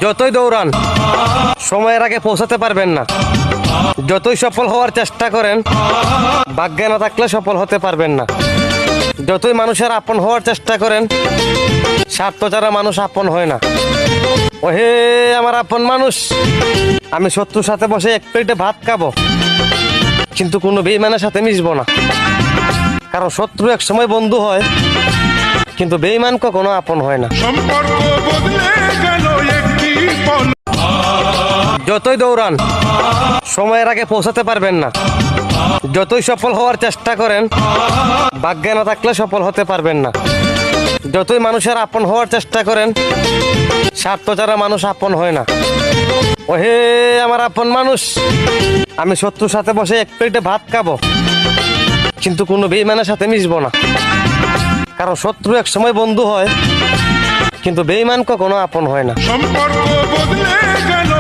যতই দৌড়ান সময়ের আগে পৌঁছাতে পারবেন না। যতই সফল হওয়ার চেষ্টা করেন ভাগ্যে না থাকলে সফল হতে পারবেন না। যতই মানুষের আপন হওয়ার চেষ্টা করেন স্বার্থ ছাড়া মানুষ আপন হয় না। ওহে আমার আপন মানুষ, আমি শত্রুর সাথে বসে এক প্লেটে ভাত খাবো কিন্তু কোনো বেঈমানের সাথে মিশবো না। কারণ শত্রু এক সময় বন্ধু হয় কিন্তু বেঈমান কখনো আপন হয় না। সম্পর্ক বদলে গেল একটি পল। যতই দৌড়ান সময়ের আগে পৌঁছাতে পারবেন না। যতই সফল হওয়ার চেষ্টা করেন ভাগ্যে না থাকলে সফল হতে পারবেন না। যতই মানুষের আপন হওয়ার চেষ্টা করেন স্বার্থ ছাড়া মানুষ আপন হয় না। ওহে আমার আপন মানুষ, আমি শত্রুর সাথে বসে এক প্লেটে ভাত খাবো কিন্তু কোনো বেঈমানের সাথে মিশবো না। কারণ শত্রু এক সময় বন্ধু হয় কিন্তু বেঈমান কখনো আপন হয় না। সম্পর্ক বদলে গেল